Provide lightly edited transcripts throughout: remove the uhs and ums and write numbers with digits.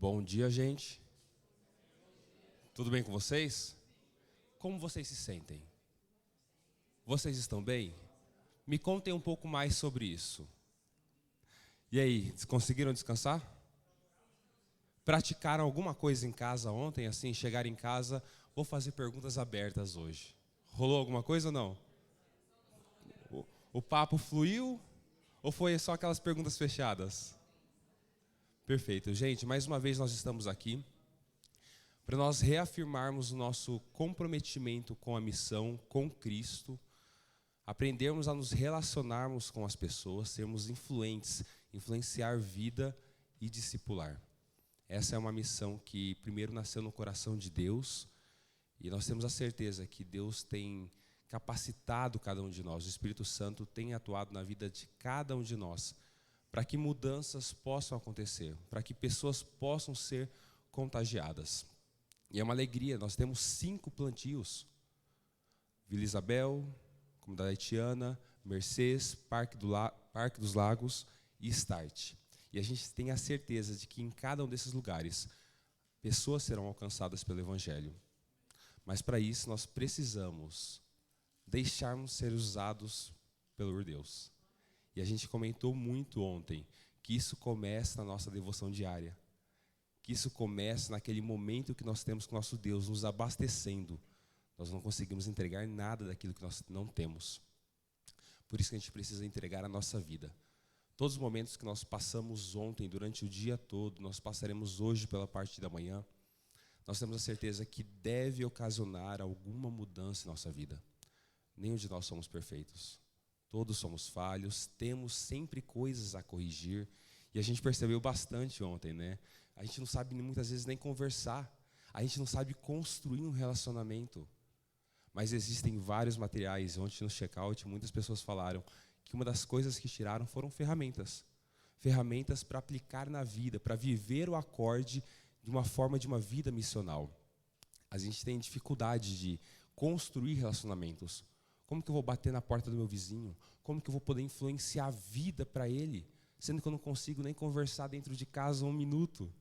Bom dia, gente. Tudo bem com vocês? Como vocês se sentem? Vocês estão bem? Me contem um pouco mais sobre isso. E aí, conseguiram descansar? Praticaram alguma coisa em casa ontem? Assim, chegaram em casa, vou fazer perguntas abertas hoje. Rolou alguma coisa ou não? O papo fluiu ou foi só aquelas perguntas fechadas? Perfeito. Gente, mais uma vez nós estamos aqui para nós reafirmarmos o nosso comprometimento com a missão, com Cristo, aprendermos a nos relacionarmos com as pessoas, sermos influentes, influenciar vida e discipular. Essa é uma missão que primeiro nasceu no coração de Deus e nós temos a certeza que Deus tem capacitado cada um de nós, o Espírito Santo tem atuado na vida de cada um de nós para que mudanças possam acontecer, para que pessoas possam ser contagiadas. E é uma alegria, nós temos 5 plantios: Vila Isabel, Comunidade Haitiana, Mercês, Parque dos Lagos e Start. E a gente tem a certeza de que em cada um desses lugares, pessoas serão alcançadas pelo Evangelho. Mas para isso nós precisamos deixarmos ser usados pelo Deus. E a gente comentou muito ontem que isso começa na nossa devoção diária. Que isso começa naquele momento que nós temos com o nosso Deus, nos abastecendo. Nós não conseguimos entregar nada daquilo que nós não temos. Por isso que a gente precisa entregar a nossa vida. Todos os momentos que nós passamos ontem, durante o dia todo, nós passaremos hoje pela parte da manhã, nós temos a certeza que deve ocasionar alguma mudança em nossa vida. Nenhum de nós somos perfeitos. Todos somos falhos, temos sempre coisas a corrigir. E a gente percebeu bastante ontem, né? A gente não sabe muitas vezes nem conversar. A gente não sabe construir um relacionamento. Mas existem vários materiais. Ontem no check-out, muitas pessoas falaram que uma das coisas que tiraram foram ferramentas. Ferramentas para aplicar na vida, para viver o acorde de uma forma de uma vida missional. A gente tem dificuldade de construir relacionamentos. Como que eu vou bater na porta do meu vizinho? Como que eu vou poder influenciar a vida para ele? Sendo que eu não consigo nem conversar dentro de casa 1 minuto.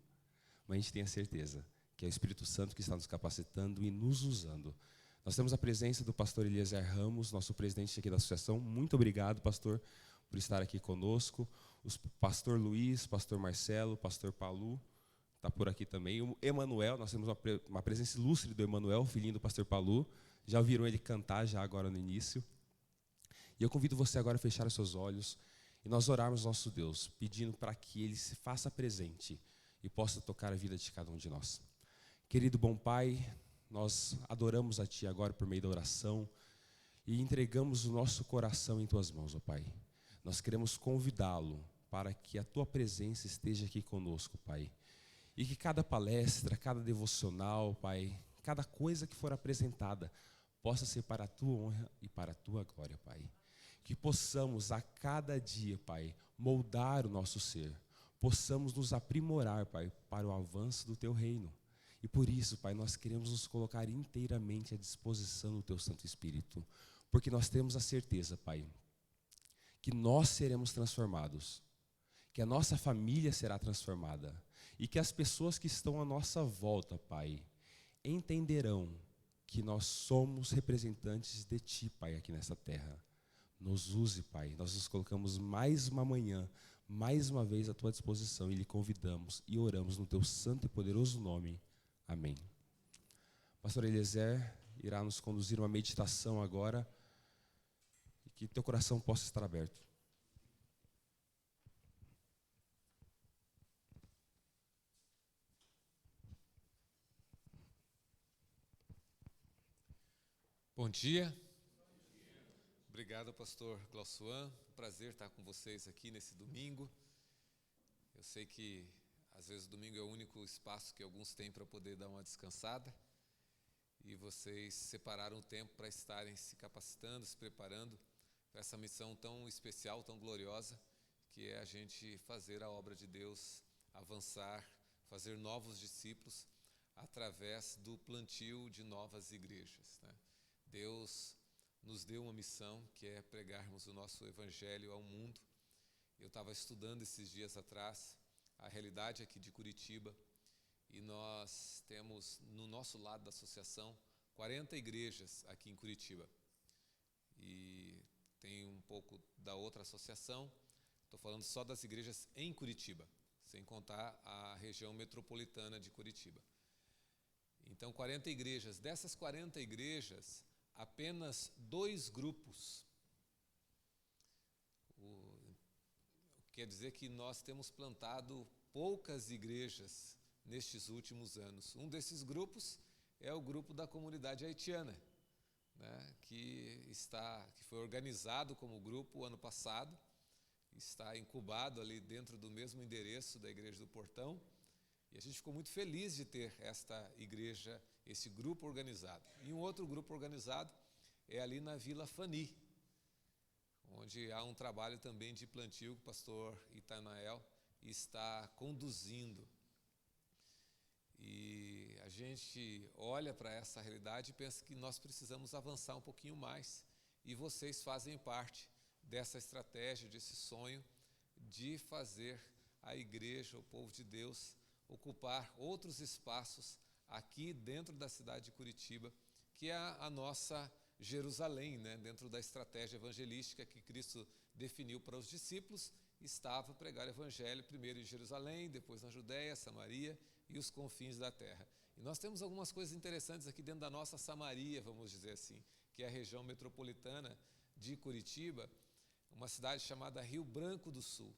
Mas a gente tem a certeza que é o Espírito Santo que está nos capacitando e nos usando. Nós temos a presença do pastor Eliezer Ramos, nosso presidente aqui da associação. Muito obrigado, pastor, por estar aqui conosco. O pastor Luiz, pastor Marcelo, pastor Palu, está por aqui também. O Emanuel, nós temos uma presença ilustre do Emanuel, filhinho do pastor Palu. Já ouviram ele cantar já agora no início. E eu convido você agora a fechar os seus olhos e nós orarmos ao nosso Deus, pedindo para que Ele se faça presente e possa tocar a vida de cada um de nós. Querido bom Pai, nós adoramos a Ti agora por meio da oração e entregamos o nosso coração em Tuas mãos, ó Pai. Nós queremos convidá-lo para que a Tua presença esteja aqui conosco, Pai. E que cada palestra, cada devocional, Pai, cada coisa que for apresentada possa ser para a Tua honra e para a Tua glória, Pai. Que possamos a cada dia, Pai, moldar o nosso ser. Possamos nos aprimorar, Pai, para o avanço do Teu reino. E por isso, Pai, nós queremos nos colocar inteiramente à disposição do Teu Santo Espírito. Porque nós temos a certeza, Pai, que nós seremos transformados. Que a nossa família será transformada. E que as pessoas que estão à nossa volta, Pai, entenderão que nós somos representantes de Ti, Pai, aqui nessa terra. Nos use, Pai. Nós nos colocamos mais uma manhã, mais uma vez à Tua disposição e lhe convidamos e oramos no Teu santo e poderoso nome. Amém. Pastor Eliezer irá nos conduzir uma meditação agora e que teu coração possa estar aberto. Bom dia. Obrigado, pastor Glausuan. Prazer estar com vocês aqui nesse domingo. Eu sei que às vezes o domingo é o único espaço que alguns têm para poder dar uma descansada. E vocês separaram o tempo para estarem se capacitando, se preparando para essa missão tão especial, tão gloriosa, que é a gente fazer a obra de Deus avançar, fazer novos discípulos através do plantio de novas igrejas, né? Deus nos deu uma missão que é pregarmos o nosso evangelho ao mundo. Eu estava estudando esses dias atrás a realidade aqui de Curitiba e nós temos no nosso lado da associação 40 igrejas aqui em Curitiba. E tem um pouco da outra associação, estou falando só das igrejas em Curitiba, sem contar a região metropolitana de Curitiba. Então, 40 igrejas. Dessas 40 igrejas, apenas 2 grupos. Quer dizer que nós temos plantado poucas igrejas nestes últimos anos. Um desses grupos é o grupo da comunidade haitiana, né, que foi organizado como grupo ano passado, está incubado ali dentro do mesmo endereço da Igreja do Portão, e a gente ficou muito feliz de ter esta igreja, esse grupo organizado. E um outro grupo organizado é ali na Vila Fani, onde há um trabalho também de plantio que o pastor Itanael está conduzindo. E a gente olha para essa realidade e pensa que nós precisamos avançar um pouquinho mais. E vocês fazem parte dessa estratégia, desse sonho de fazer a igreja, o povo de Deus, ocupar outros espaços aqui dentro da cidade de Curitiba, que é a nossa Jerusalém, né? Dentro da estratégia evangelística que Cristo definiu para os discípulos, estava pregar o evangelho primeiro em Jerusalém, depois na Judéia, Samaria e os confins da terra. E nós temos algumas coisas interessantes aqui dentro da nossa Samaria, vamos dizer assim, que é a região metropolitana de Curitiba, uma cidade chamada Rio Branco do Sul.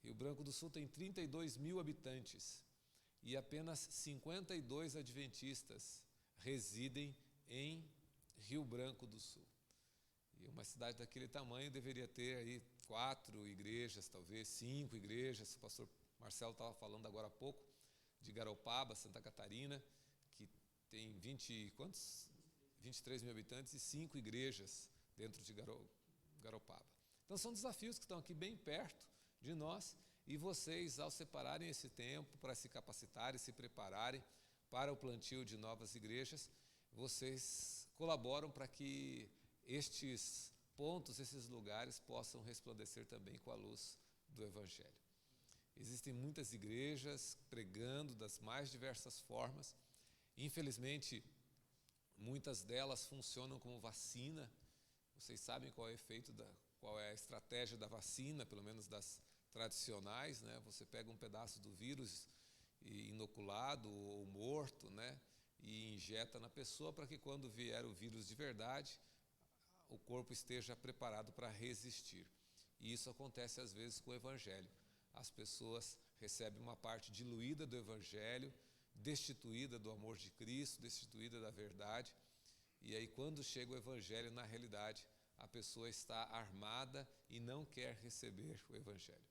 Rio Branco do Sul tem 32 mil habitantes e apenas 52 adventistas residem em Rio Branco do Sul. E uma cidade daquele tamanho deveria ter aí 4 igrejas, talvez 5 igrejas. O pastor Marcelo estava falando agora há pouco de Garopaba, Santa Catarina, que tem 23 mil habitantes e 5 igrejas dentro de Garopaba. Então são desafios que estão aqui bem perto de nós, e vocês, ao separarem esse tempo para se capacitarem, se prepararem para o plantio de novas igrejas, vocês colaboram para que estes pontos, esses lugares possam resplandecer também com a luz do Evangelho. Existem muitas igrejas pregando das mais diversas formas. Infelizmente, muitas delas funcionam como vacina. Vocês sabem qual é o efeito, qual é a estratégia da vacina, pelo menos das tradicionais, né? Você pega um pedaço do vírus inoculado ou morto, né? E injeta na pessoa para que quando vier o vírus de verdade, o corpo esteja preparado para resistir. E isso acontece às vezes com o Evangelho. As pessoas recebem uma parte diluída do Evangelho, destituída do amor de Cristo, destituída da verdade, e aí quando chega o Evangelho, na realidade, a pessoa está armada e não quer receber o Evangelho.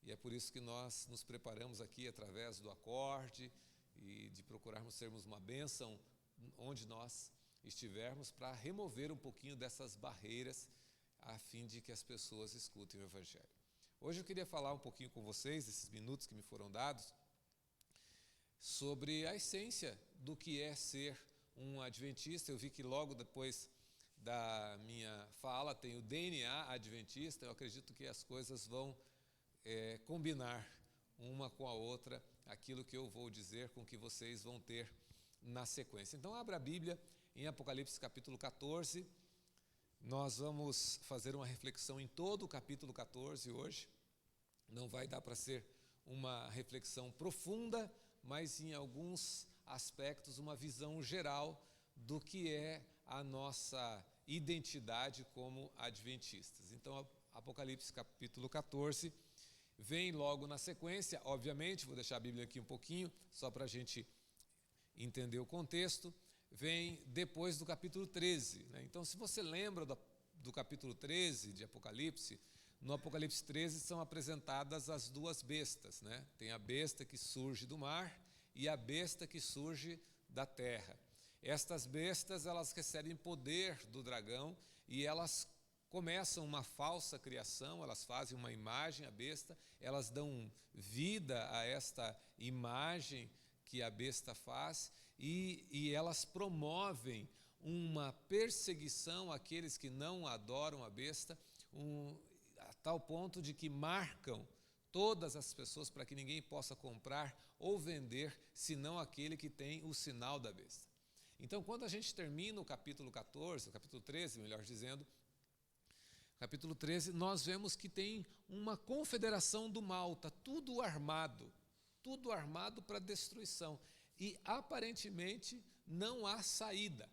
E é por isso que nós nos preparamos aqui através do acorde e de procurarmos sermos uma bênção onde nós estivermos, para remover um pouquinho dessas barreiras a fim de que as pessoas escutem o Evangelho. Hoje eu queria falar um pouquinho com vocês, esses minutos que me foram dados, sobre a essência do que é ser um adventista. Eu vi que logo depois da minha fala tem o DNA adventista. Eu acredito que as coisas vão combinar uma com a outra, aquilo que eu vou dizer com o que vocês vão ter na sequência. Então abra a Bíblia em Apocalipse capítulo 14, nós vamos fazer uma reflexão em todo o capítulo 14 hoje. Não vai dar para ser uma reflexão profunda, mas em alguns aspectos uma visão geral do que é a nossa identidade como adventistas. Então Apocalipse capítulo 14 vem logo na sequência, obviamente, vou deixar a Bíblia aqui um pouquinho, só para a gente entender o contexto, vem depois do capítulo 13. Né? Então, se você lembra do capítulo 13 de Apocalipse, no Apocalipse 13 são apresentadas as 2 bestas. Né? Tem a besta que surge do mar e a besta que surge da terra. Estas bestas, elas recebem poder do dragão e elas começam uma falsa criação, elas fazem uma imagem, a besta, elas dão vida a esta imagem que a besta faz, e elas promovem uma perseguição àqueles que não adoram a besta, a tal ponto de que marcam todas as pessoas, para que ninguém possa comprar ou vender, senão aquele que tem o sinal da besta. Então, quando a gente termina o capítulo 14, o capítulo 13, melhor dizendo, capítulo 13, nós vemos que tem uma confederação do mal, está tudo armado para destruição. E aparentemente não há saída.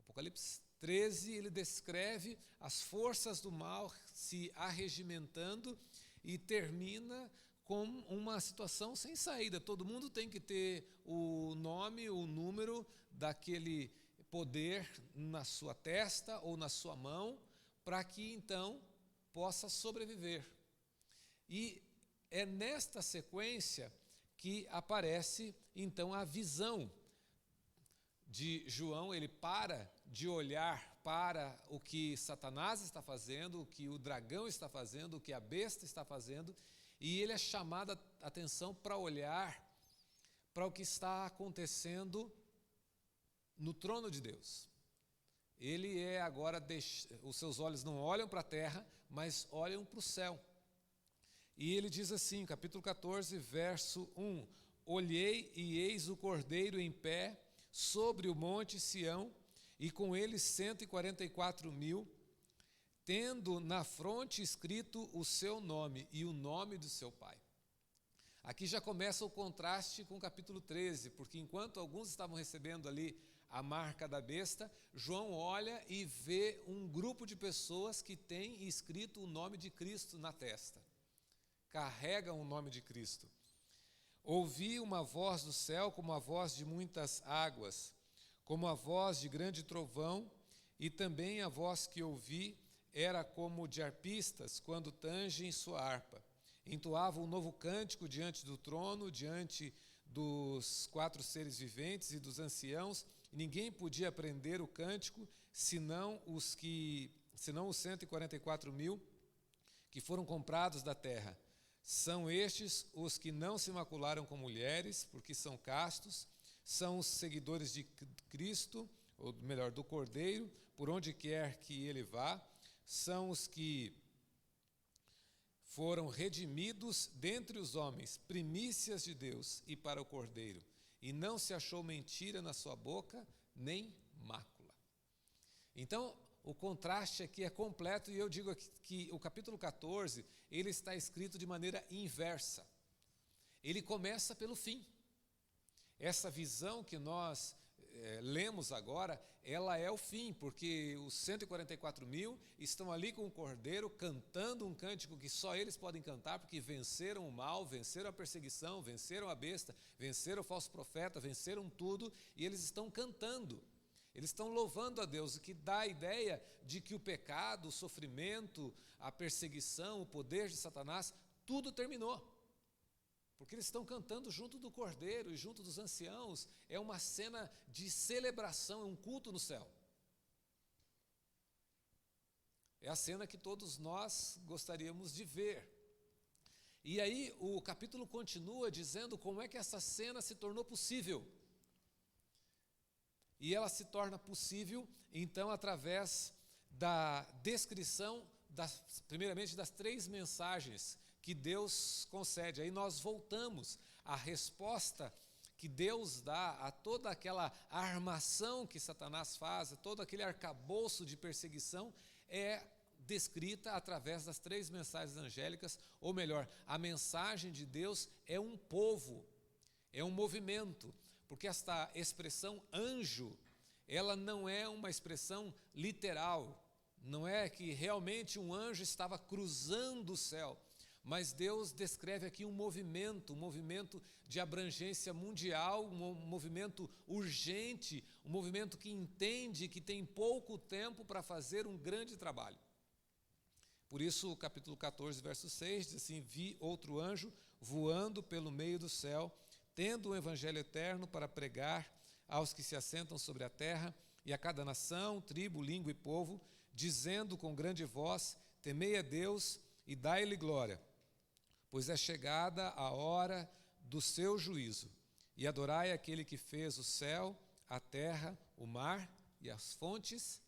Apocalipse 13, ele descreve as forças do mal se arregimentando e termina com uma situação sem saída. Todo mundo tem que ter o nome, o número daquele poder na sua testa ou na sua mão, para que então possa sobreviver. E é nesta sequência que aparece então a visão de João. Ele para de olhar para o que Satanás está fazendo, o que o dragão está fazendo, o que a besta está fazendo, e ele é chamado a atenção para olhar para o que está acontecendo no trono de Deus. Ele é agora, os seus olhos não olham para a terra, mas olham para o céu. E ele diz assim, capítulo 14, verso 1, olhei e eis o Cordeiro em pé sobre o monte Sião, e com ele 144.000, tendo na fronte escrito o seu nome e o nome do seu pai. Aqui já começa o contraste com o capítulo 13, porque enquanto alguns estavam recebendo ali a marca da besta, João olha e vê um grupo de pessoas que tem escrito o nome de Cristo na testa. Carregam o nome de Cristo. Ouvi uma voz do céu como a voz de muitas águas, como a voz de grande trovão, e também a voz que ouvi era como de arpistas quando tangem sua harpa. Entoavam um novo cântico diante do trono, diante dos 4 seres viventes e dos anciãos, e ninguém podia aprender o cântico, senão os 144.000 que foram comprados da terra. São estes os que não se macularam com mulheres, porque são castos, são os seguidores de Cristo, ou melhor, do Cordeiro, por onde quer que ele vá, são os que foram redimidos dentre os homens, primícias de Deus e para o Cordeiro, e não se achou mentira na sua boca, nem mácula. Então, o contraste aqui é completo, e eu digo aqui que o capítulo 14, ele está escrito de maneira inversa. Ele começa pelo fim. Essa visão que nós lemos agora, ela é o fim, porque os 144.000 estão ali com o Cordeiro, cantando um cântico que só eles podem cantar, porque venceram o mal, venceram a perseguição, venceram a besta, venceram o falso profeta, venceram tudo, e eles estão cantando. Eles estão louvando a Deus, o que dá a ideia de que o pecado, o sofrimento, a perseguição, o poder de Satanás, tudo terminou. Porque eles estão cantando junto do Cordeiro e junto dos anciãos. É uma cena de celebração, é um culto no céu. É a cena que todos nós gostaríamos de ver. E aí o capítulo continua dizendo como é que essa cena se tornou possível. E ela se torna possível, então, através da descrição, primeiramente, das 3 mensagens que Deus concede. Aí nós voltamos à resposta que Deus dá a toda aquela armação que Satanás faz, a todo aquele arcabouço de perseguição, é descrita através das 3 mensagens angélicas, ou melhor, a mensagem de Deus é um povo, é um movimento. Porque esta expressão anjo, ela não é uma expressão literal, não é que realmente um anjo estava cruzando o céu, mas Deus descreve aqui um movimento de abrangência mundial, um movimento urgente, um movimento que entende que tem pouco tempo para fazer um grande trabalho. Por isso o capítulo 14, verso 6, diz assim, vi outro anjo voando pelo meio do céu, tendo um evangelho eterno para pregar aos que se assentam sobre a terra e a cada nação, tribo, língua e povo, dizendo com grande voz, temei a Deus e dai-lhe glória, pois é chegada a hora do seu juízo, e adorai aquele que fez o céu, a terra, o mar e as fontes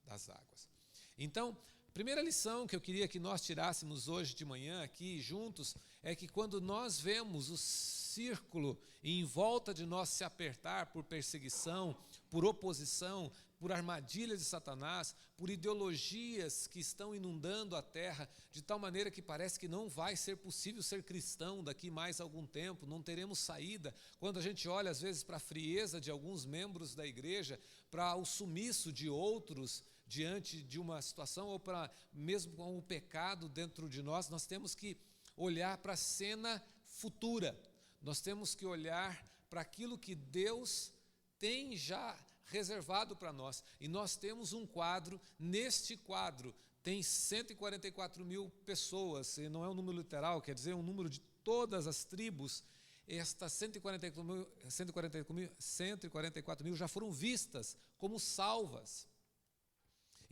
das águas. Então, Primeira lição que eu queria que nós tirássemos hoje de manhã aqui juntos é que quando nós vemos o círculo em volta de nós se apertar por perseguição, por oposição, por armadilhas de Satanás, por ideologias que estão inundando a terra, de tal maneira que parece que não vai ser possível ser cristão daqui mais algum tempo, não teremos saída. Quando a gente olha às vezes para a frieza de alguns membros da igreja, para o sumiço de outros diante de uma situação, ou para mesmo com o pecado dentro de nós, nós temos que olhar para a cena futura, nós temos que olhar para aquilo que Deus tem já reservado para nós, e nós temos um quadro. Neste quadro tem 144 mil pessoas, e não é um número literal, quer dizer um número de todas as tribos. Estas 144 mil já foram vistas como salvas.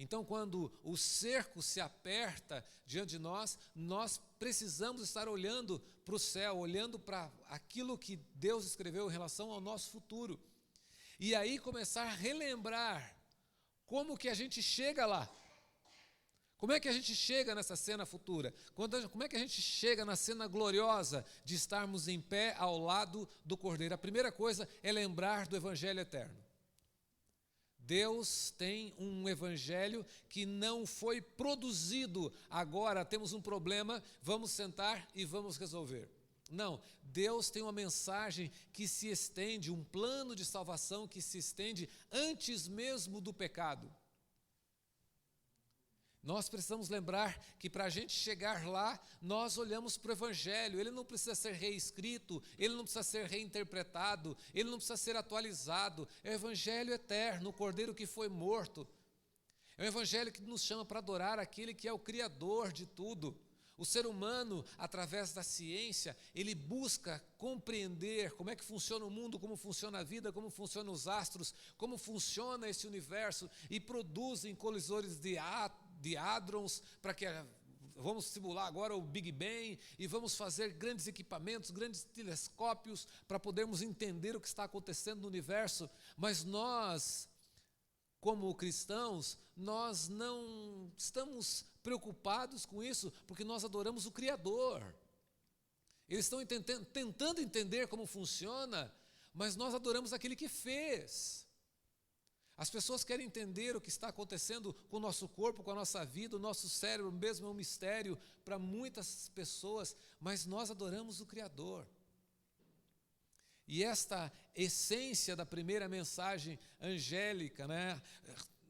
Então, quando o cerco se aperta diante de nós, nós precisamos estar olhando para o céu, olhando para aquilo que Deus escreveu em relação ao nosso futuro. E aí começar a relembrar como que a gente chega lá. Como é que a gente chega nessa cena futura? Como é que a gente chega na cena gloriosa de estarmos em pé ao lado do Cordeiro? A primeira coisa é lembrar do Evangelho eterno. Deus tem um evangelho que não foi produzido agora, temos um problema, vamos sentar e vamos resolver. Não, Deus tem uma mensagem que se estende, um plano de salvação que se estende antes mesmo do pecado. Nós precisamos lembrar que para a gente chegar lá, nós olhamos para o Evangelho. Ele não precisa ser reescrito, ele não precisa ser reinterpretado, ele não precisa ser atualizado. É o Evangelho eterno, o Cordeiro que foi morto. É o Evangelho que nos chama para adorar aquele que é o Criador de tudo. O ser humano, através da ciência, ele busca compreender como é que funciona o mundo, como funciona a vida, como funcionam os astros, como funciona esse universo, e produzem colisores de hadrons, para que vamos simular agora o Big Bang, e vamos fazer grandes equipamentos, grandes telescópios, para podermos entender o que está acontecendo no universo. Mas nós, como cristãos, nós não estamos preocupados com isso, porque nós adoramos o Criador. Eles estão tentando entender como funciona, mas nós adoramos aquele que fez. As pessoas querem entender o que está acontecendo com o nosso corpo, com a nossa vida, o nosso cérebro mesmo é um mistério para muitas pessoas, mas nós adoramos o Criador. E esta essência da primeira mensagem angélica, né?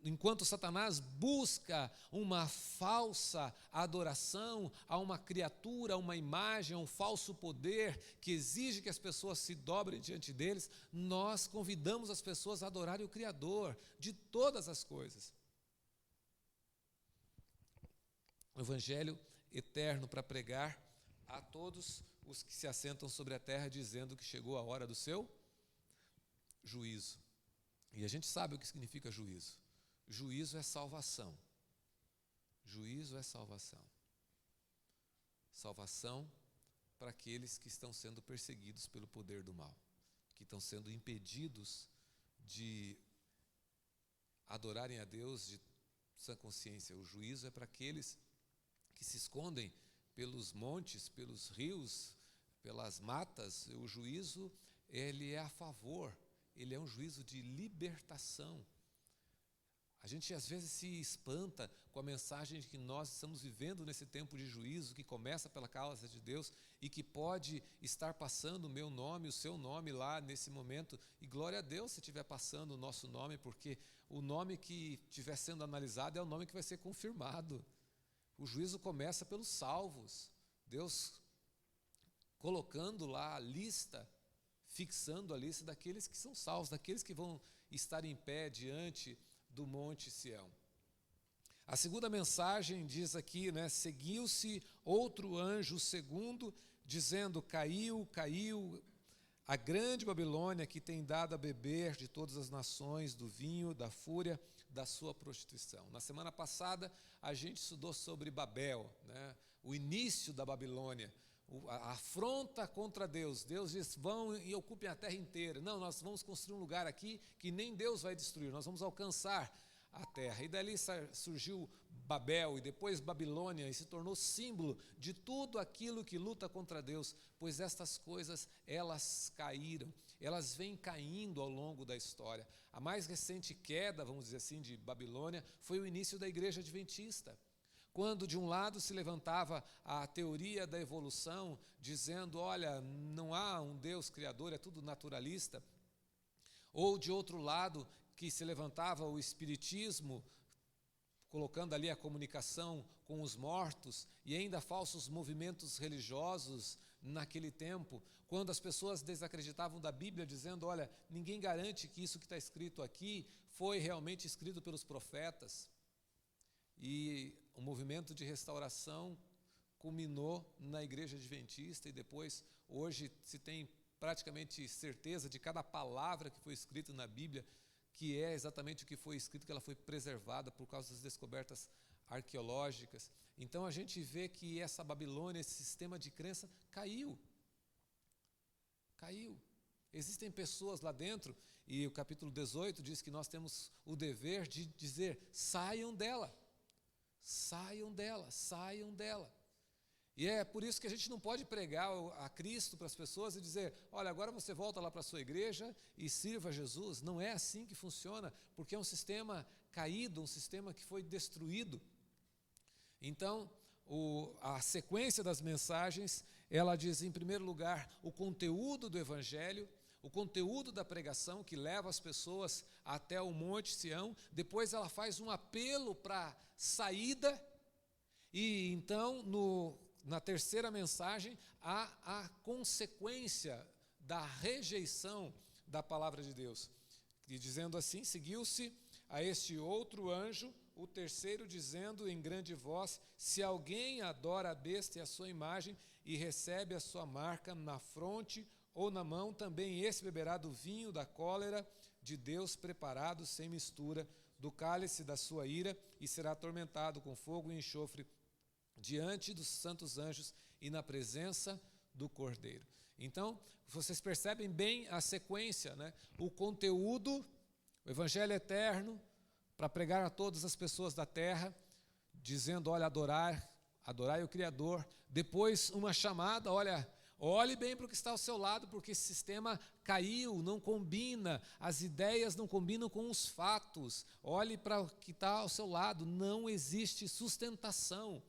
Enquanto Satanás busca uma falsa adoração a uma criatura, a uma imagem, a um falso poder que exige que as pessoas se dobrem diante deles, nós convidamos as pessoas a adorarem o Criador de todas as coisas. O Evangelho eterno para pregar a todos os que se assentam sobre a terra, dizendo que chegou a hora do seu juízo. E a gente sabe o que significa juízo. Juízo é salvação. Juízo é salvação. Salvação para aqueles que estão sendo perseguidos pelo poder do mal, que estão sendo impedidos de adorarem a Deus de sã consciência. O juízo é para aqueles que se escondem pelos montes, pelos rios, pelas matas. O juízo, ele é a favor, ele é um juízo de libertação. A gente às vezes se espanta com a mensagem de que nós estamos vivendo nesse tempo de juízo que começa pela causa de Deus e que pode estar passando o meu nome, o seu nome lá nesse momento. E glória a Deus se estiver passando o nosso nome, porque o nome que estiver sendo analisado é o nome que vai ser confirmado. O juízo começa pelos salvos. Deus colocando lá a lista, fixando a lista daqueles que são salvos, daqueles que vão estar em pé diante do Monte Sião. A segunda mensagem diz aqui, né, seguiu-se outro anjo, o segundo, dizendo, caiu a grande Babilônia, que tem dado a beber de todas as nações do vinho, da fúria, da sua prostituição. Na semana passada, a gente estudou sobre Babel, né, o início da Babilônia, a afronta contra Deus. Deus diz, vão e ocupem a terra inteira. Não, nós vamos construir um lugar aqui que nem Deus vai destruir. Nós vamos alcançar a terra. E dali surgiu Babel e depois Babilônia e se tornou símbolo de tudo aquilo que luta contra Deus, pois estas coisas, elas caíram, elas vêm caindo ao longo da história. A mais recente queda, vamos dizer assim, de Babilônia foi o início da igreja adventista, quando de um lado se levantava a teoria da evolução, dizendo, olha, não há um Deus criador, é tudo naturalista, ou de outro lado que se levantava o espiritismo, colocando ali a comunicação com os mortos, e ainda falsos movimentos religiosos naquele tempo, quando as pessoas desacreditavam da Bíblia, dizendo, olha, ninguém garante que isso que está escrito aqui foi realmente escrito pelos profetas. E o movimento de restauração culminou na igreja adventista e depois, hoje, se tem praticamente certeza de cada palavra que foi escrita na Bíblia, que é exatamente o que foi escrito, que ela foi preservada por causa das descobertas arqueológicas. Então a gente vê que essa Babilônia, esse sistema de crença, caiu. Existem pessoas lá dentro, e o capítulo 18 diz que nós temos o dever de dizer, saiam dela. Saiam dela, saiam dela. E é por isso que a gente não pode pregar a Cristo para as pessoas e dizer, olha, agora você volta lá para a sua igreja e sirva a Jesus. Não é assim que funciona, porque é um sistema caído, um sistema que foi destruído. Então, a sequência das mensagens, ela diz, em primeiro lugar, o conteúdo do Evangelho, o conteúdo da pregação que leva as pessoas até o Monte Sião. Depois ela faz um apelo para saída. E então, na terceira mensagem, há a consequência da rejeição da palavra de Deus. E dizendo assim, seguiu-se a este outro anjo, o terceiro dizendo em grande voz, se alguém adora a besta e a sua imagem e recebe a sua marca na fronte ou na mão, também esse beberá do vinho da cólera de Deus preparado sem mistura, do cálice da sua ira, e será atormentado com fogo e enxofre diante dos santos anjos e na presença do Cordeiro. Então, vocês percebem bem a sequência, né? O conteúdo, o Evangelho eterno, para pregar a todas as pessoas da terra, dizendo, olha, adorai o Criador. Depois uma chamada, olha, olhe bem para o que está ao seu lado, porque esse sistema caiu, não combina, as ideias não combinam com os fatos. Olhe para o que está ao seu lado, não existe sustentação.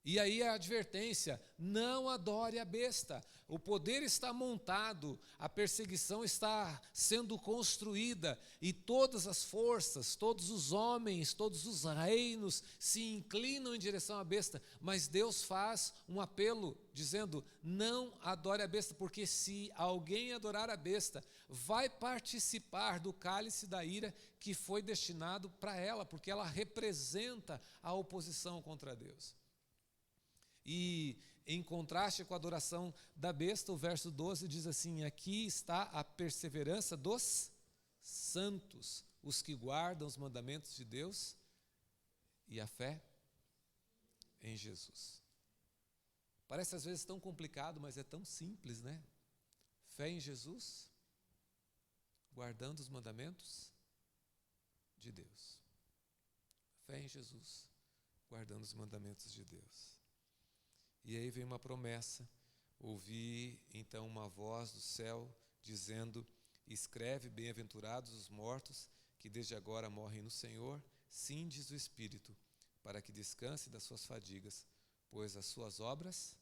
E aí a advertência, não adore a besta. O poder está montado, a perseguição está sendo construída, e todas as forças, todos os homens, todos os reinos se inclinam em direção à besta, mas Deus faz um apelo dizendo, não adore a besta, porque se alguém adorar a besta, vai participar do cálice da ira que foi destinado para ela, porque ela representa a oposição contra Deus. E em contraste com a adoração da besta, o verso 12 diz assim, aqui está a perseverança dos santos, os que guardam os mandamentos de Deus e a fé em Jesus. Parece às vezes tão complicado, mas é tão simples, né? Fé em Jesus, guardando os mandamentos de Deus. Fé em Jesus, guardando os mandamentos de Deus. E aí vem uma promessa, ouvi então uma voz do céu dizendo, escreve, bem-aventurados os mortos, que desde agora morrem no Senhor, sim, diz o Espírito, para que descanse das suas fadigas, pois as suas obras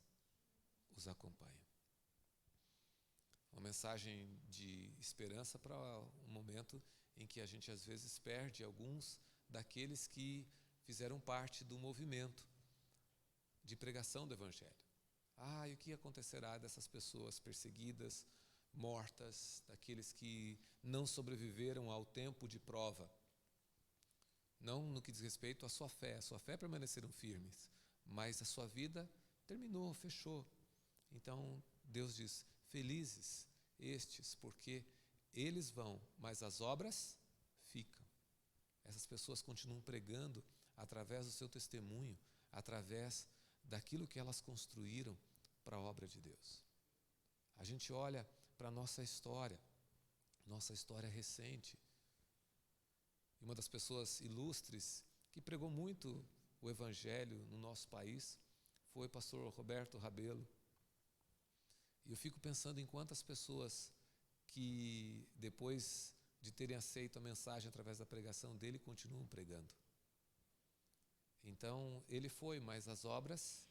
os acompanham. Uma mensagem de esperança para um momento em que a gente às vezes perde alguns daqueles que fizeram parte do movimento de pregação do Evangelho. E o que acontecerá dessas pessoas perseguidas, mortas, daqueles que não sobreviveram ao tempo de prova? Não no que diz respeito à sua fé permaneceram firmes, mas a sua vida terminou, fechou. Então Deus diz, felizes estes, porque eles vão, mas as obras ficam. Essas pessoas continuam pregando através do seu testemunho, através daquilo que elas construíram para a obra de Deus. A gente olha para a nossa história recente. e uma das pessoas ilustres que pregou muito o Evangelho no nosso país foi o pastor Roberto Rabelo. E eu fico pensando em quantas pessoas que, depois de terem aceito a mensagem através da pregação dele, continuam pregando. Então, ele foi, mas as obras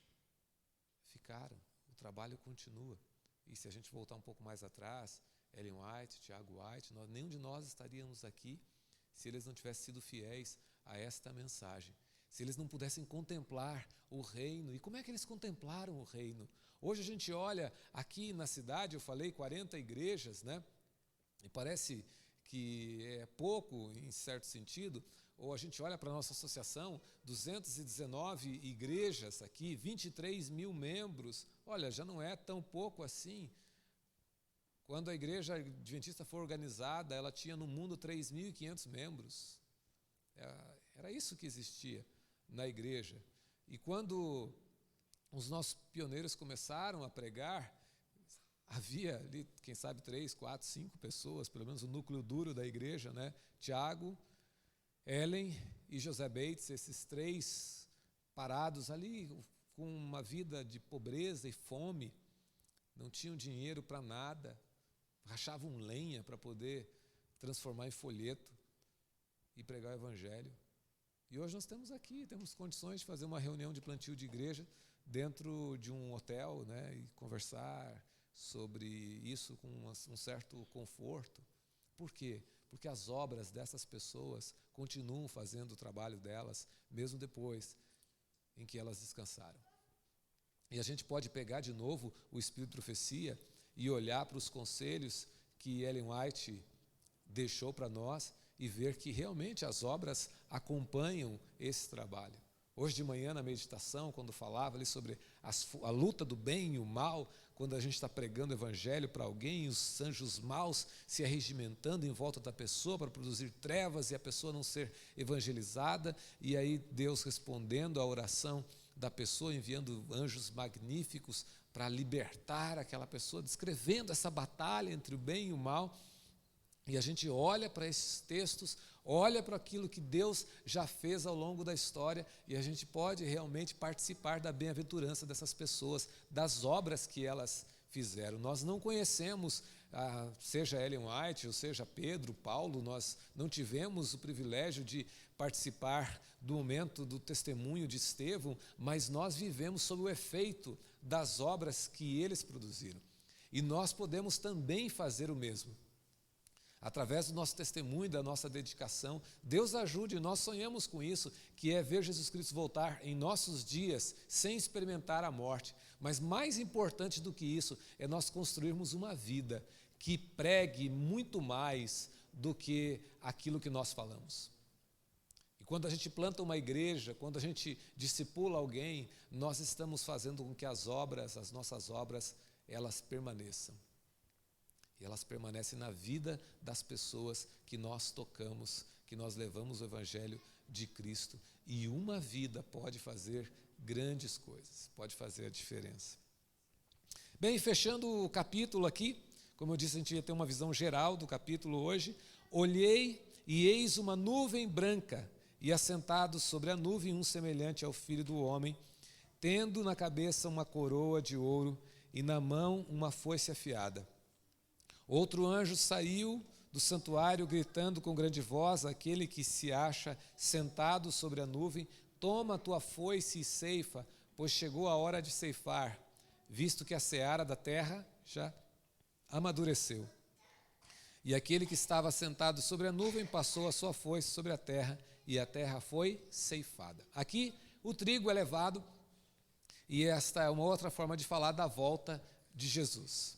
ficaram, o trabalho continua. E se a gente voltar um pouco mais atrás, Ellen White, Tiago White, nenhum de nós estaríamos aqui se eles não tivessem sido fiéis a esta mensagem. Se eles não pudessem contemplar o reino. E como é que eles contemplaram o reino? Hoje a gente olha aqui na cidade, eu falei 40 igrejas, né? E parece que é pouco em certo sentido. Ou a gente olha para a nossa associação, 219 igrejas aqui, 23 mil membros. Olha, já não é tão pouco assim. Quando a igreja adventista foi organizada, ela tinha no mundo 3.500 membros. Era isso que existia na igreja. E quando os nossos pioneiros começaram a pregar, havia ali, quem sabe, 3, 4, 5 pessoas, pelo menos o núcleo duro da igreja, né? Tiago, Ellen e José Bates, esses 3 parados ali com uma vida de pobreza e fome, não tinham dinheiro para nada, rachavam lenha para poder transformar em folheto e pregar o Evangelho. E hoje nós temos aqui, temos condições de fazer uma reunião de plantio de igreja dentro de um hotel, né, e conversar sobre isso com um certo conforto. Por quê? Porque as obras dessas pessoas continuam fazendo o trabalho delas, mesmo depois em que elas descansaram. E a gente pode pegar de novo o Espírito de Profecia e olhar para os conselhos que Ellen White deixou para nós e ver que realmente as obras acompanham esse trabalho. Hoje de manhã, na meditação, quando falava ali sobre a luta do bem e o mal, quando a gente está pregando o Evangelho para alguém, os anjos maus se arregimentando em volta da pessoa para produzir trevas e a pessoa não ser evangelizada, e aí Deus respondendo à oração da pessoa, enviando anjos magníficos para libertar aquela pessoa, descrevendo essa batalha entre o bem e o mal. E a gente olha para esses textos, olha para aquilo que Deus já fez ao longo da história e a gente pode realmente participar da bem-aventurança dessas pessoas, das obras que elas fizeram. Nós não conhecemos, seja Ellen White, ou seja Pedro, Paulo, nós não tivemos o privilégio de participar do momento do testemunho de Estevão, mas nós vivemos sob o efeito das obras que eles produziram. E nós podemos também fazer o mesmo. Através do nosso testemunho, da nossa dedicação, Deus ajude, nós sonhamos com isso, que é ver Jesus Cristo voltar em nossos dias, sem experimentar a morte. Mas mais importante do que isso, é nós construirmos uma vida que pregue muito mais do que aquilo que nós falamos. E quando a gente planta uma igreja, quando a gente discipula alguém, nós estamos fazendo com que as nossas obras, elas permaneçam. E elas permanecem na vida das pessoas que nós tocamos, que nós levamos o Evangelho de Cristo. E uma vida pode fazer grandes coisas, pode fazer a diferença. Bem, fechando o capítulo aqui, como eu disse, a gente ia ter uma visão geral do capítulo hoje. Olhei e eis uma nuvem branca, e assentado sobre a nuvem um semelhante ao Filho do Homem, tendo na cabeça uma coroa de ouro e na mão uma foice afiada. Outro anjo saiu do santuário gritando com grande voz àquele que se acha sentado sobre a nuvem: toma a tua foice e ceifa, pois chegou a hora de ceifar, visto que a seara da terra já amadureceu. E aquele que estava sentado sobre a nuvem passou a sua foice sobre a terra, e a terra foi ceifada. Aqui o trigo é levado, e esta é uma outra forma de falar da volta de Jesus.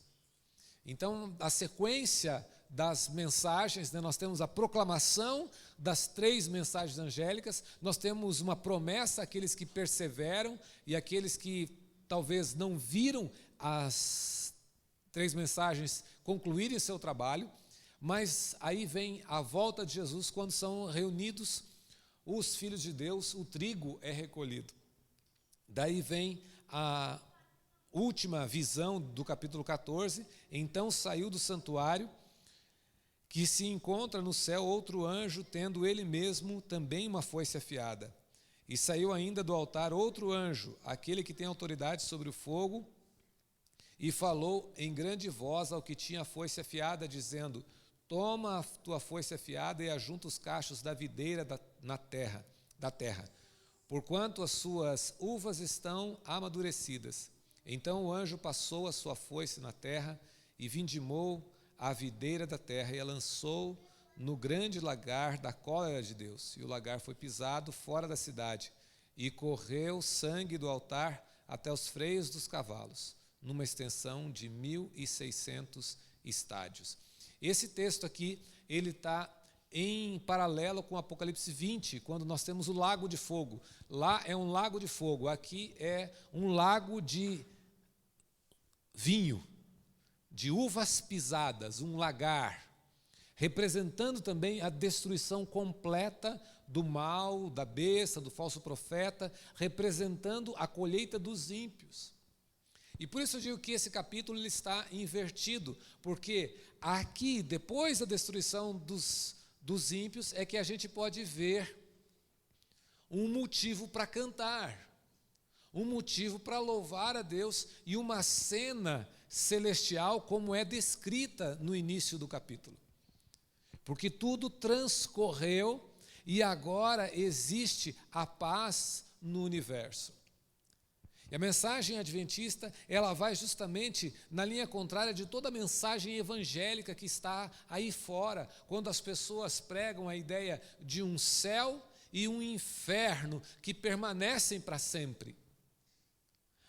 Então, a sequência das mensagens, né, nós temos a proclamação das 3 mensagens angélicas, nós temos uma promessa àqueles que perseveram e àqueles que talvez não viram as 3 mensagens concluírem seu trabalho, mas aí vem a volta de Jesus, quando são reunidos os filhos de Deus, o trigo é recolhido. Daí vem a última visão do capítulo 14, então saiu do santuário, que se encontra no céu outro anjo, tendo ele mesmo também uma foice afiada. E saiu ainda do altar outro anjo, aquele que tem autoridade sobre o fogo, e falou em grande voz ao que tinha a foice afiada, dizendo: toma a tua foice afiada e ajunta os cachos da videira da terra, porquanto as suas uvas estão amadurecidas. Então o anjo passou a sua foice na terra e vindimou a videira da terra e a lançou no grande lagar da cólera de Deus. E o lagar foi pisado fora da cidade, e correu sangue do altar até os freios dos cavalos, numa extensão de 1.600 estádios. Esse texto aqui, ele está em paralelo com Apocalipse 20, quando nós temos o lago de fogo. Lá é um lago de fogo, aqui é um lago de vinho, de uvas pisadas, um lagar, representando também a destruição completa do mal, da besta, do falso profeta, representando a colheita dos ímpios. E por isso eu digo que esse capítulo ele está invertido, porque aqui, depois da destruição dos ímpios, é que a gente pode ver um motivo para cantar, um motivo para louvar a Deus e uma cena celestial como é descrita no início do capítulo. Porque tudo transcorreu e agora existe a paz no universo. E a mensagem adventista, ela vai justamente na linha contrária de toda a mensagem evangélica que está aí fora, quando as pessoas pregam a ideia de um céu e um inferno que permanecem para sempre.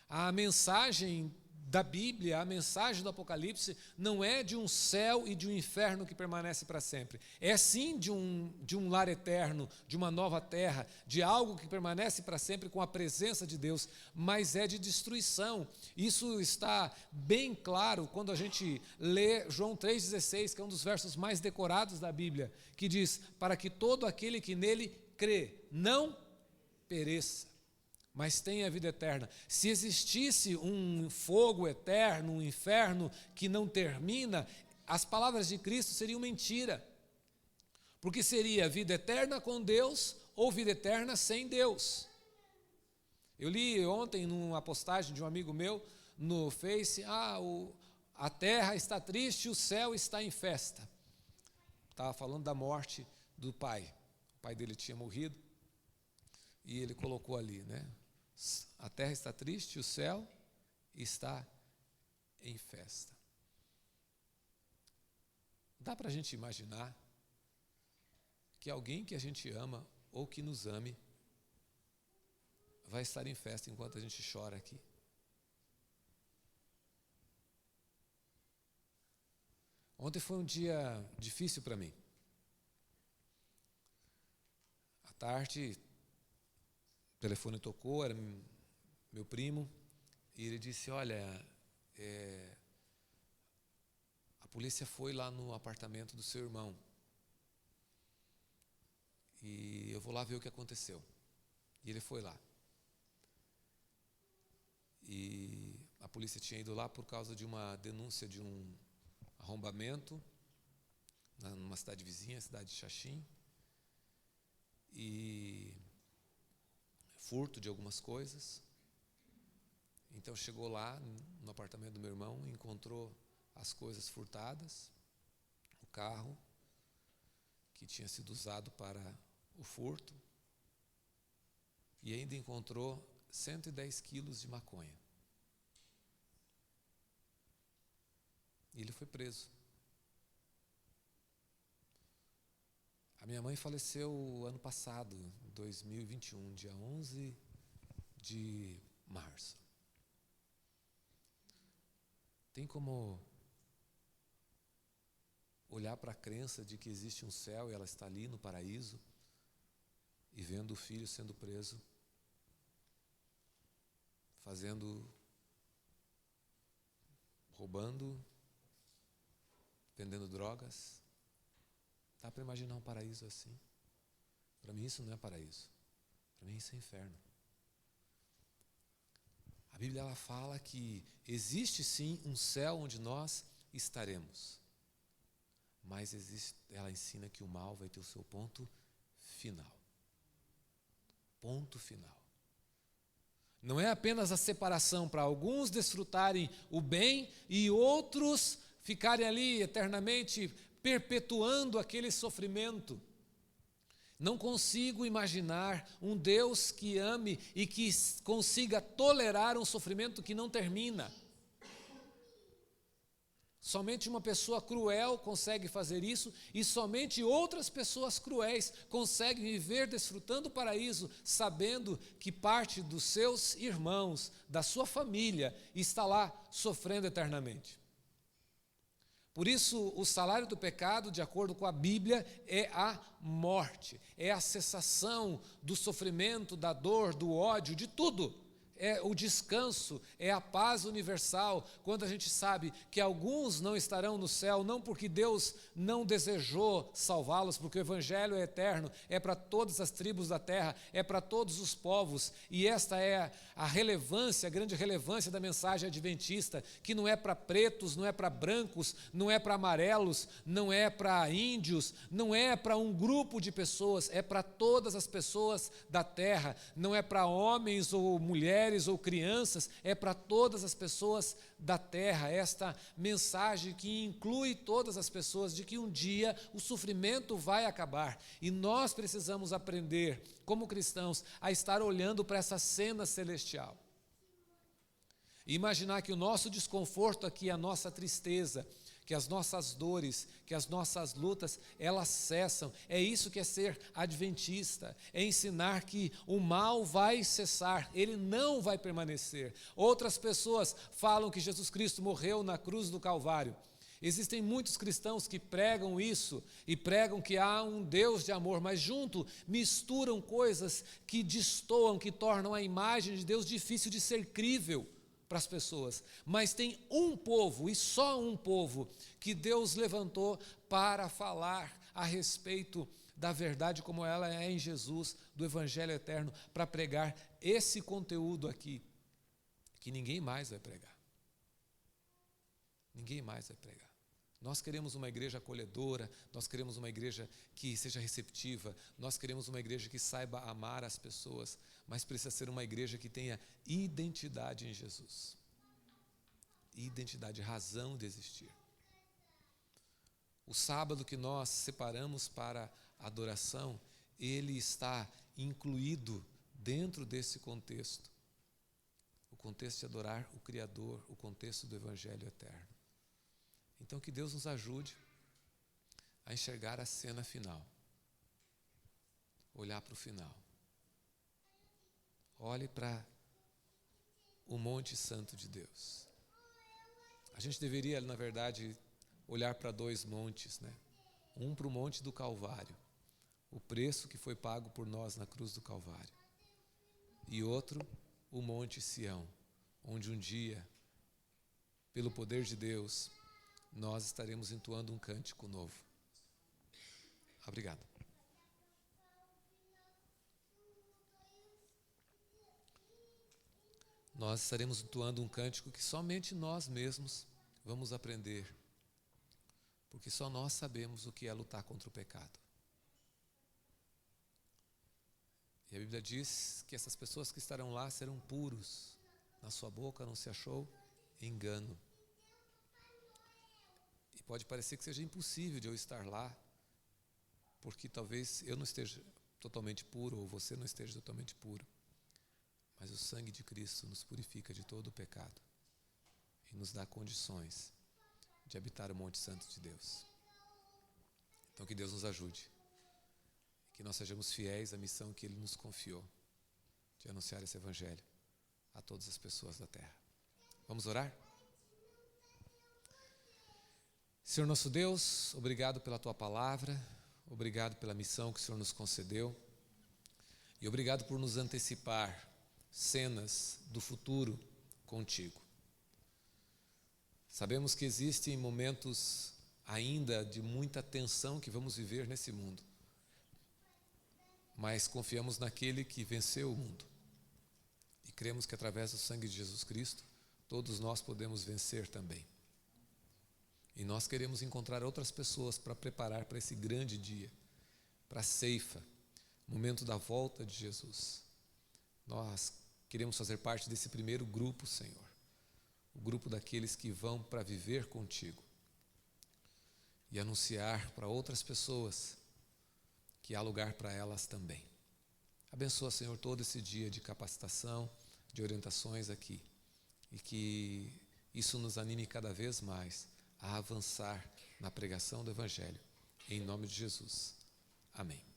A mensagem da Bíblia, a mensagem do Apocalipse, não é de um céu e de um inferno que permanece para sempre. É sim de um lar eterno, de uma nova terra, de algo que permanece para sempre com a presença de Deus, mas é de destruição. Isso está bem claro quando a gente lê João 3,16, que é um dos versos mais decorados da Bíblia, que diz: para que todo aquele que nele crê não pereça, mas tem a vida eterna. Se existisse um fogo eterno, um inferno que não termina, as palavras de Cristo seriam mentira, porque seria vida eterna com Deus ou vida eterna sem Deus. Eu li ontem numa postagem de um amigo meu no Face: a terra está triste, o céu está em festa. Estava falando da morte do pai. O pai dele tinha morrido e ele colocou ali, né? A terra está triste, o céu está em festa. Dá para a gente imaginar que alguém que a gente ama ou que nos ame vai estar em festa enquanto a gente chora aqui? Ontem foi um dia difícil para mim. À tarde, o telefone tocou, era meu primo, e ele disse: olha, a polícia foi lá no apartamento do seu irmão, e eu vou lá ver o que aconteceu. E ele foi lá. E a polícia tinha ido lá por causa de uma denúncia de um arrombamento numa cidade vizinha, a cidade de Xaxim, e furto de algumas coisas. Então chegou lá no apartamento do meu irmão, encontrou as coisas furtadas, o carro que tinha sido usado para o furto, e ainda encontrou 110 quilos de maconha. E ele foi preso. A minha mãe faleceu ano passado, 2021, dia 11 de março. Tem como olhar para a crença de que existe um céu e ela está ali no paraíso e vendo o filho sendo preso, roubando, vendendo drogas? Dá para imaginar um paraíso assim? Para mim isso não é paraíso. Para mim isso é inferno. A Bíblia ela fala que existe sim um céu onde nós estaremos, mas ela ensina que o mal vai ter o seu ponto final. Ponto final. Não é apenas a separação para alguns desfrutarem o bem e outros ficarem ali eternamente perpetuando aquele sofrimento. Não consigo imaginar um Deus que ame e que consiga tolerar um sofrimento que não termina. Somente uma pessoa cruel consegue fazer isso e somente outras pessoas cruéis conseguem viver desfrutando o paraíso, sabendo que parte dos seus irmãos, da sua família, está lá sofrendo eternamente. Por isso, o salário do pecado, de acordo com a Bíblia, é a morte, é a cessação do sofrimento, da dor, do ódio, de tudo. É o descanso, é a paz universal, quando a gente sabe que alguns não estarão no céu, não porque Deus não desejou salvá-los, porque o Evangelho é eterno, é para todas as tribos da terra, é para todos os povos, e esta é a relevância, a grande relevância da mensagem adventista, que não é para pretos, não é para brancos, não é para amarelos, não é para índios, não é para um grupo de pessoas, é para todas as pessoas da terra, não é para homens ou mulheres, ou crianças, é para todas as pessoas da terra, esta mensagem que inclui todas as pessoas, de que um dia o sofrimento vai acabar, e nós precisamos aprender, como cristãos, a estar olhando para essa cena celestial, e imaginar que o nosso desconforto aqui, a nossa tristeza, que as nossas dores, que as nossas lutas, elas cessam. É isso que é ser adventista, é ensinar que o mal vai cessar, ele não vai permanecer. Outras pessoas falam que Jesus Cristo morreu na cruz do Calvário. Existem muitos cristãos que pregam isso e pregam que há um Deus de amor, mas junto misturam coisas que destoam, que tornam a imagem de Deus difícil de ser crível para as pessoas. Mas tem um povo, e só um povo, que Deus levantou para falar a respeito da verdade como ela é em Jesus, do Evangelho eterno, para pregar esse conteúdo aqui, que ninguém mais vai pregar. Ninguém mais vai pregar. Nós queremos uma igreja acolhedora, nós queremos uma igreja que seja receptiva, nós queremos uma igreja que saiba amar as pessoas, mas precisa ser uma igreja que tenha identidade em Jesus. Identidade, razão de existir. O sábado que nós separamos para a adoração, ele está incluído dentro desse contexto. O contexto de adorar o Criador, o contexto do Evangelho eterno. Então, que Deus nos ajude a enxergar a cena final. Olhar para o final. Olhe para o Monte Santo de Deus. A gente deveria, na verdade, olhar para dois montes, né? Um para o Monte do Calvário, o preço que foi pago por nós na cruz do Calvário. E outro, o Monte Sião, onde um dia, pelo poder de Deus, nós estaremos entoando um cântico novo. Obrigado. Nós estaremos entoando um cântico que somente nós mesmos vamos aprender, porque só nós sabemos o que é lutar contra o pecado. E a Bíblia diz que essas pessoas que estarão lá serão puros, na sua boca não se achou engano. E pode parecer que seja impossível de eu estar lá, porque talvez eu não esteja totalmente puro, ou você não esteja totalmente puro. Mas o sangue de Cristo nos purifica de todo o pecado e nos dá condições de habitar o Monte Santo de Deus. Então que Deus nos ajude, que nós sejamos fiéis à missão que Ele nos confiou, de anunciar esse Evangelho a todas as pessoas da terra. Vamos orar? Senhor nosso Deus, obrigado pela Tua palavra, obrigado pela missão que o Senhor nos concedeu e obrigado por nos antecipar cenas do futuro contigo. Sabemos que existem momentos ainda de muita tensão que vamos viver nesse mundo, mas confiamos naquele que venceu o mundo e cremos que através do sangue de Jesus Cristo todos nós podemos vencer também. E nós queremos encontrar outras pessoas para preparar para esse grande dia, para a ceifa, momento da volta de Jesus. Nós queremos fazer parte desse primeiro grupo, Senhor, o grupo daqueles que vão para viver contigo e anunciar para outras pessoas que há lugar para elas também. Abençoa, Senhor, todo esse dia de capacitação, de orientações aqui, e que isso nos anime cada vez mais a avançar na pregação do Evangelho. Em nome de Jesus. Amém.